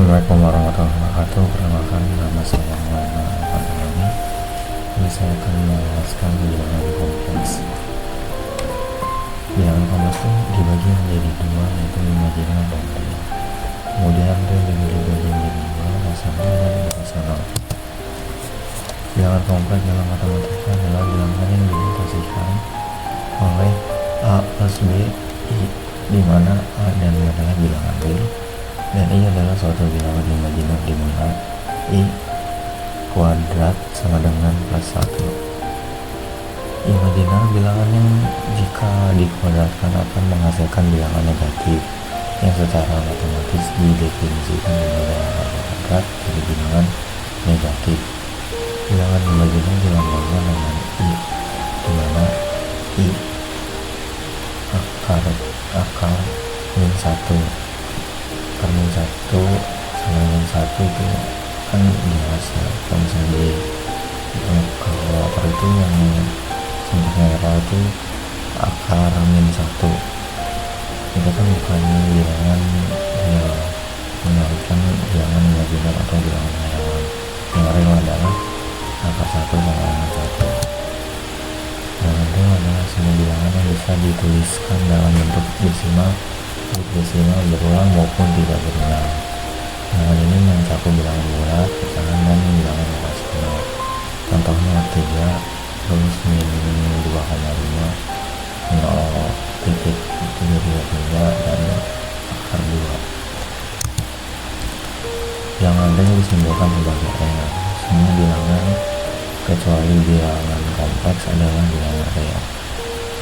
Assalamualaikum warahmatullahi wabarakatuh. Perkenalkan, nama saya Maulana Al-Fadlani. Ini saya akan menjelaskan bilangan kompleks. Bilangan kompleks itu dibagi menjadi dua, yaitu imajiner dan real. Kemudian real dibagi menjadi dua, rasional dan irasional. Bilangan kompleks dalam matematika adalah bilangan yang dinotasikan oleh A plus B, I, di mana A dan B adalah bilangan real dan I adalah suatu bilangan imajiner di mana I kuadrat sama dengan plus 1. Imajiner bilangan yang jika dikuadratkan akan menghasilkan bilangan negatif yang secara matematis didefinisikan sebagai kuadrat jadi bilangan negatif. Bilangan imajiner dilambangkan dengan I, di mana I akar min 1 akar min 1 sama dengan 1 itu kan jelas ya. Kalau misalnya kalau akar itu yang bentuknya netral itu akar min 1 itu kan bukan bilangan real, melainkan bilangan imajiner atau bilangan hayalan. Yang real adalah akar 1 sama dengan 1. Bilangan real adalah semua bilangan yang bisa dituliskan dalam bentuk desimal berulang maupun tidak berulang. Bilangan ini mencakup bilangan bulat, pecahan, dan bilangan rasional. Contohnya 3 terus min 2,5, 0,323 dan akar 2. Bilangan real disimbolkan sebagai R. Semua bilangan kecuali bilangan kompleks adalah bilangan real.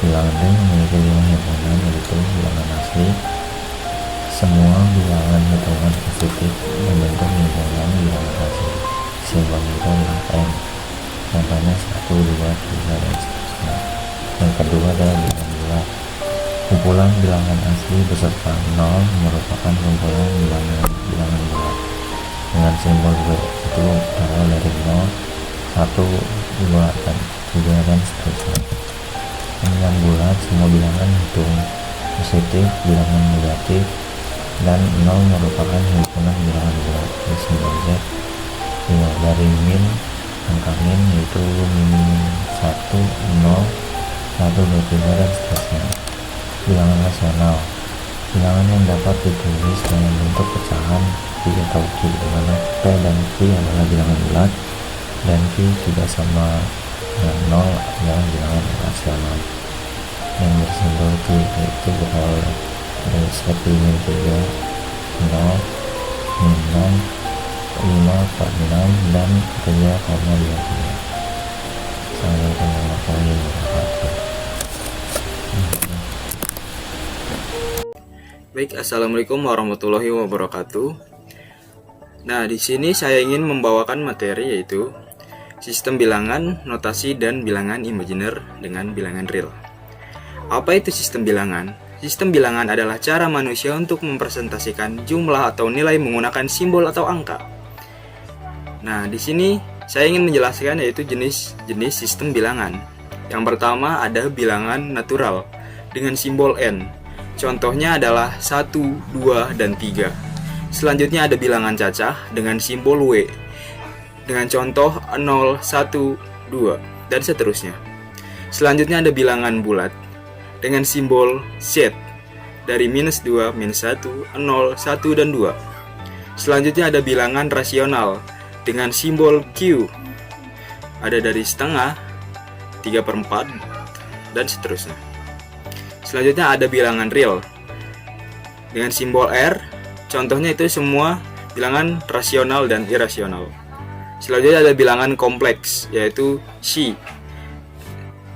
Bilangan real memiliki 5 himpunan, yaitu bilangan asli. Semua bilangan hitungan positif membentuk himpunan bilangan asli. Simbolnya itu adalah M. Contohnya 1, 2, 3, dan seterusnya. Yang kedua adalah bilangan bulat. Kumpulan bilangan asli beserta 0 merupakan kumpulan bilangan bulat dengan simbol B, itu berawal dari 0, 1, 2, dan 3, dan seterusnya. Yang bulat, semua bilangan hitung positif, bilangan negatif, dan 0 merupakan himpunan bilangan bulat. Simbol Z dari min, angka min yaitu min 1, 0, 1, 2, 3, dan seterusnya. Bilangan rasional, bilangan yang dapat ditulis dalam bentuk pecahan Pi atau Q, di mana P dan Q adalah bilangan bulat dan Q juga sama dengan 0 adalah bilangan rasional yang bersimbol Q, yaitu berawal dari seperti min 3, 0, min 6, 5,6, dan 3,23. Assalamualaikum warahmatullahi wabarakatuh. Baik, assalamualaikum warahmatullahi wabarakatuh. Nah, di sini saya ingin membawakan materi yaitu sistem bilangan, notasi, dan bilangan imajiner dengan bilangan real. Apa itu sistem bilangan? Sistem bilangan adalah cara manusia untuk mempresentasikan jumlah atau nilai menggunakan simbol atau angka. Nah, di sini saya ingin menjelaskan yaitu jenis-jenis sistem bilangan. Yang pertama ada bilangan natural dengan simbol N. Contohnya adalah 1, 2, dan 3. Selanjutnya ada bilangan cacah dengan simbol W dengan contoh 0, 1, 2, dan seterusnya. Selanjutnya ada bilangan bulat dengan simbol Z dari minus 2, minus 1, 0, 1, dan 2. Selanjutnya ada bilangan rasional dengan simbol Q, ada dari setengah, 3/4, dan seterusnya. Selanjutnya ada bilangan real dengan simbol R, contohnya itu semua bilangan rasional dan irasional. Selanjutnya ada bilangan kompleks yaitu Xi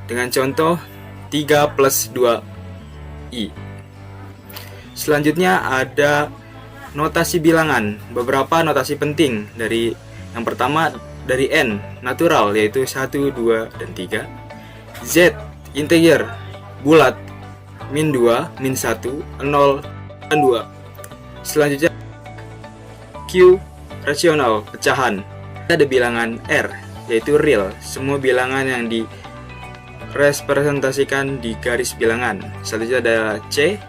dengan contoh 3 plus 2i. Selanjutnya ada notasi bilangan, beberapa notasi penting dari yang pertama dari N, natural yaitu 1, 2, dan 3. Z, integer, bulat, min 2, min 1, 0, dan 2. Selanjutnya Q, rasional, pecahan. Ada bilangan R, yaitu real, semua bilangan yang direpresentasikan di garis bilangan. Selanjutnya ada C,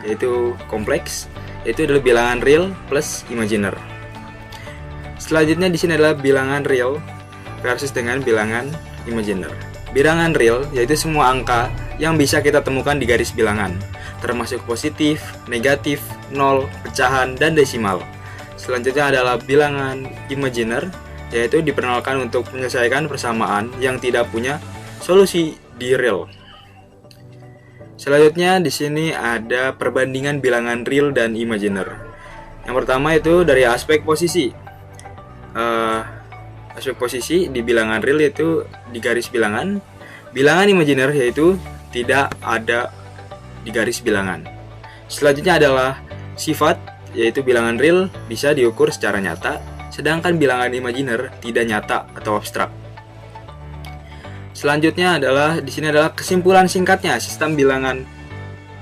yaitu kompleks, yaitu adalah bilangan real plus imaginer. Selanjutnya di sini adalah bilangan real versus dengan bilangan imaginer. Bilangan real yaitu semua angka yang bisa kita temukan di garis bilangan, termasuk positif, negatif, nol, pecahan, dan desimal. Selanjutnya adalah bilangan imaginer, yaitu diperkenalkan untuk menyelesaikan persamaan yang tidak punya solusi di real. Selanjutnya di sini ada perbandingan bilangan real dan imaginer. Yang pertama itu dari aspek posisi. Aspek posisi di bilangan real itu di garis bilangan. Bilangan imaginer yaitu tidak ada di garis bilangan. Selanjutnya adalah sifat, yaitu bilangan real bisa diukur secara nyata, sedangkan bilangan imaginer tidak nyata atau abstrak. Selanjutnya adalah di sini adalah kesimpulan singkatnya. Sistem bilangan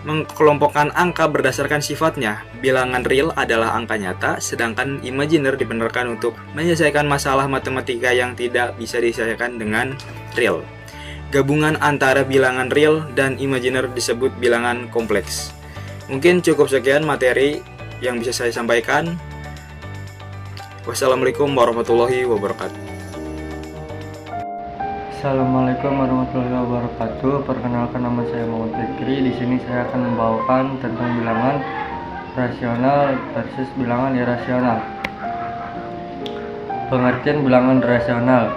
mengkelompokkan angka berdasarkan sifatnya. Bilangan real adalah angka nyata, sedangkan imaginer dibenarkan untuk menyelesaikan masalah matematika yang tidak bisa diselesaikan dengan real. Gabungan antara bilangan real dan imaginer disebut bilangan kompleks. Mungkin cukup sekian materi yang bisa saya sampaikan. Wassalamualaikum warahmatullahi wabarakatuh. Assalamualaikum warahmatullahi wabarakatuh. Perkenalkan, nama saya Muhammad Fikri. Di sini saya akan membawakan tentang bilangan rasional versus bilangan irasional. Pengertian bilangan rasional.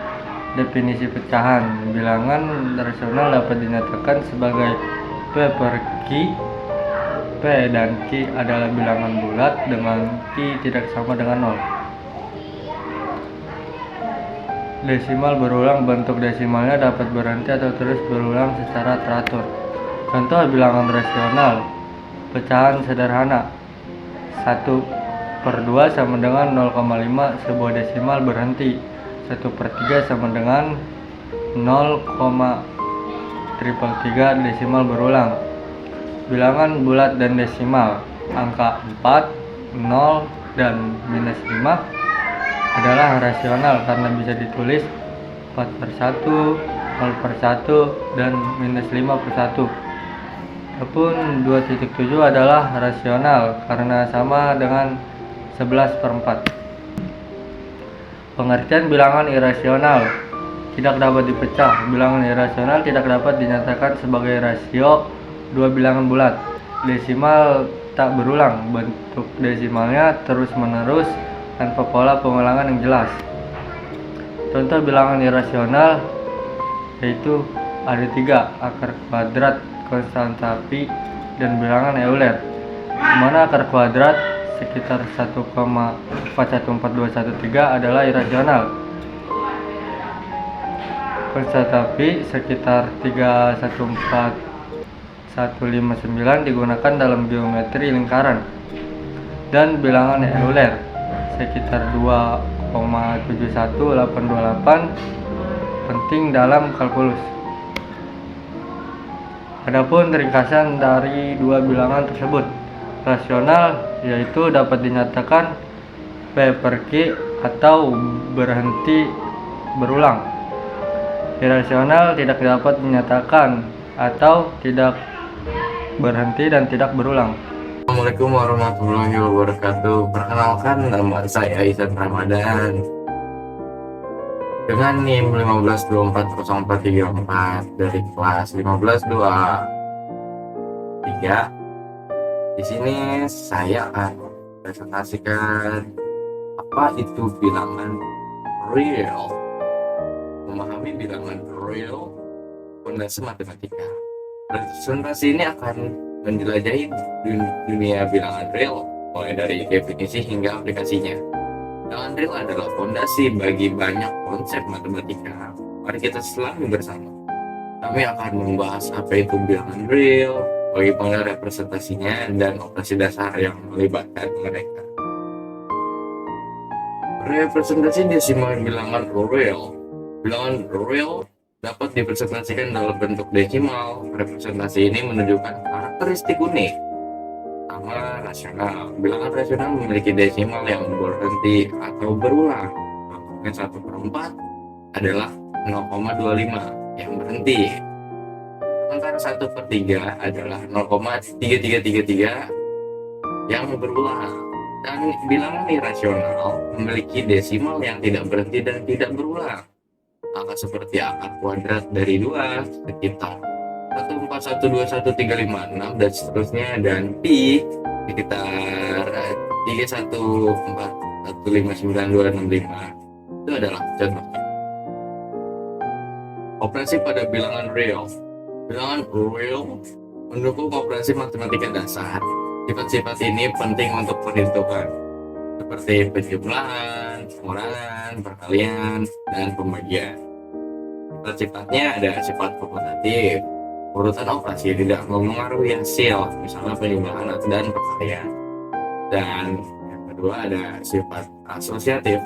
Definisi pecahan. Bilangan rasional dapat dinyatakan sebagai P per Q. P dan Q adalah bilangan bulat dengan Q tidak sama dengan 0. Desimal berulang. Bentuk desimalnya dapat berhenti atau terus berulang secara teratur. Contoh bilangan rasional. Pecahan sederhana 1/2 sama dengan 0,5. Sebuah desimal berhenti. 1/3 sama dengan 0,333 desimal berulang. Bilangan bulat dan desimal. Angka 4, 0, dan -5 adalah rasional karena bisa ditulis 4/1, 0/1, dan -5/1. Adapun 2.7 adalah rasional karena sama dengan 11/4. Pengertian bilangan irasional. Tidak dapat dipecah. Bilangan irasional tidak dapat dinyatakan sebagai rasio dua bilangan bulat. Desimal tak berulang. Bentuk desimalnya terus-menerus tanpa pola pengulangan yang jelas. Contoh bilangan irasional yaitu ada 3, akar kuadrat, konstanta pi, dan bilangan Euler, di mana akar kuadrat sekitar 1,414213 adalah irasional. Konstanta pi sekitar 314.159 digunakan dalam geometri lingkaran, dan bilangan Euler sekitar 2,71828 penting dalam kalkulus. Adapun ringkasan dari dua bilangan tersebut. Rasional yaitu dapat dinyatakan P per Q atau berhenti berulang. Irasional tidak dapat dinyatakan atau tidak berhenti dan tidak berulang. Assalamualaikum warahmatullahi wabarakatuh. Perkenalkan, nama saya Ihsan Ramadan dengan NIM 15240434 dari kelas 1523. Di sini saya akan presentasikan apa itu bilangan real. Memahami bilangan real, fondasi matematika. Presentasi ini akan menjelajahi dunia bilangan real, mulai dari definisi hingga aplikasinya. Bilangan real adalah fondasi bagi banyak konsep matematika. Mari kita selami bersama. Kami akan membahas apa itu bilangan real, bagaimana representasinya, dan operasi dasar yang melibatkan mereka. Representasi desimal bilangan real. Bilangan real dapat dipresentasikan dalam bentuk desimal. Representasi ini menunjukkan karakteristik unik. Pertama, rasional. Bilangan rasional memiliki desimal yang berhenti atau berulang. Contohnya 1/4 adalah 0,25 yang berhenti. Sementara 1/3 adalah 0,3333 yang berulang. Dan bilangan irasional memiliki desimal yang tidak berhenti dan tidak berulang. Angka seperti akar kuadrat dari 2 sekitar 1412135 dan seterusnya, dan pi sekitar 314159265 itu adalah contohnya. Operasi pada bilangan real. Bilangan real mendukung operasi matematika dasar. Sifat-sifat ini penting untuk perhitungan seperti penjumlahan, pengurangan, perkalian, dan pembagian. Sifat-sifatnya ada sifat komutatif, urutan operasi tidak memengaruhi hasil, misalnya penjumlahan dan perkalian. Dan yang kedua ada sifat asosiatif,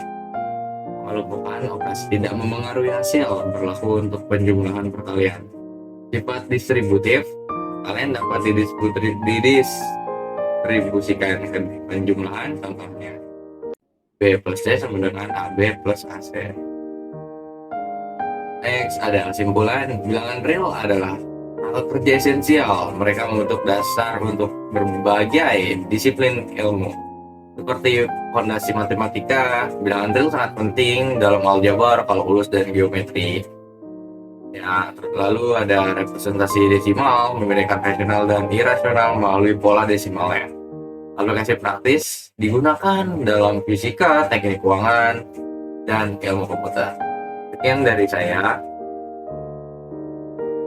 melumpuhkan operasi tidak memengaruhi hasil, berlaku untuk penjumlahan perkalian. Sifat distributif, kalian dapat didistribusikan ke penjumlahan, contohnya B plus C sama dengan AB plus AC. Next ada kesimpulan, bilangan real adalah alat kerja esensial. Mereka membentuk dasar untuk berbagai disiplin ilmu. Seperti fondasi matematika, bilangan real sangat penting dalam aljabar, kalkulus, dan geometri. Ya, lalu ada representasi desimal, membedakan rasional dan irasional melalui pola desimalnya. Aplikasi praktis digunakan dalam fisika, teknik keuangan, dan ilmu komputer. Sekian dari saya.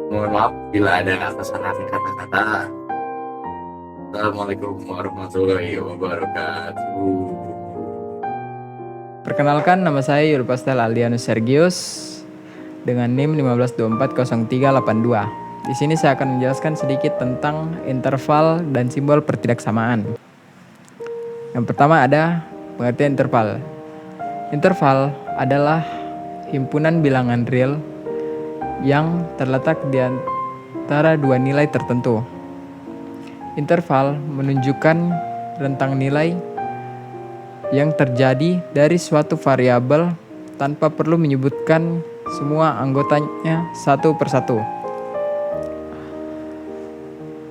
Mohon maaf bila ada kesalahan kata-kata. Assalamualaikum warahmatullahi wabarakatuh. Perkenalkan, nama saya Yurpastel Aldianus Sergius dengan NIM 15240382. Di sini saya akan menjelaskan sedikit tentang interval dan simbol pertidaksamaan. Yang pertama ada pengertian interval. Interval adalah himpunan bilangan real yang terletak di antara dua nilai tertentu. Interval menunjukkan rentang nilai yang terjadi dari suatu variabel tanpa perlu menyebutkan semua anggotanya satu persatu.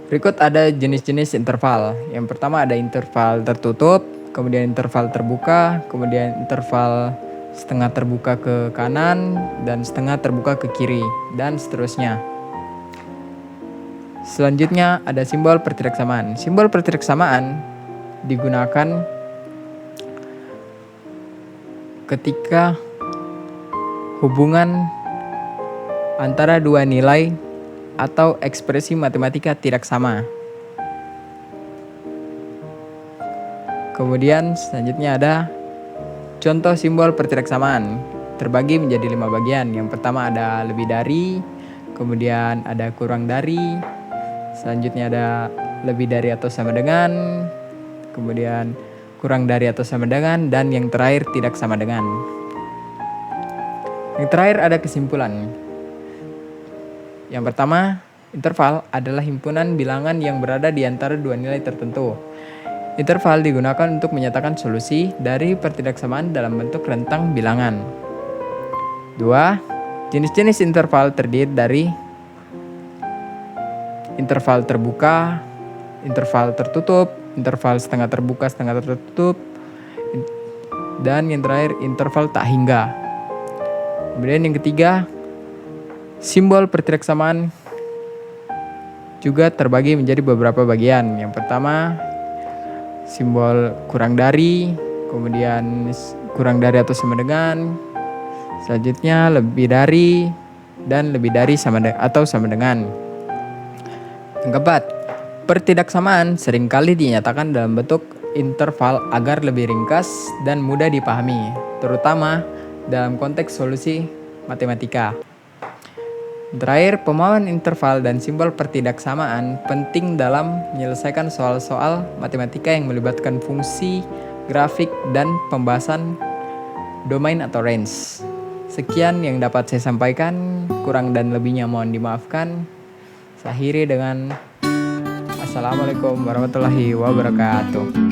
Berikut ada jenis-jenis interval. Yang pertama ada interval tertutup, kemudian interval terbuka, kemudian interval setengah terbuka ke kanan dan setengah terbuka ke kiri, dan seterusnya. Selanjutnya ada simbol pertidaksamaan. Simbol pertidaksamaan digunakan ketika hubungan antara dua nilai atau ekspresi matematika tidak sama. Kemudian selanjutnya ada contoh simbol pertidaksamaan, terbagi menjadi 5 bagian. Yang pertama ada lebih dari, kemudian ada kurang dari, selanjutnya ada lebih dari atau sama dengan, kemudian kurang dari atau sama dengan, dan yang terakhir tidak sama dengan. Yang terakhir ada kesimpulan. Yang pertama, interval adalah himpunan bilangan yang berada di antara dua nilai tertentu. Interval digunakan untuk menyatakan solusi dari pertidaksamaan dalam bentuk rentang bilangan. 2. Jenis-jenis interval terdiri dari interval terbuka, interval tertutup, interval setengah terbuka, setengah tertutup, dan yang terakhir interval tak hingga. Kemudian yang ketiga, simbol pertidaksamaan juga terbagi menjadi beberapa bagian. Yang pertama, simbol kurang dari, kemudian kurang dari atau sama dengan, selanjutnya lebih dari, dan lebih dari atau sama dengan. Yang keempat, pertidaksamaan seringkali dinyatakan dalam bentuk interval agar lebih ringkas dan mudah dipahami, terutama dalam konteks solusi matematika. Terakhir, pemahaman interval dan simbol pertidaksamaan penting dalam menyelesaikan soal-soal matematika yang melibatkan fungsi, grafik, dan pembahasan domain atau range. Sekian yang dapat saya sampaikan, kurang dan lebihnya mohon dimaafkan. Saya akhiri dengan Assalamualaikum warahmatullahi wabarakatuh.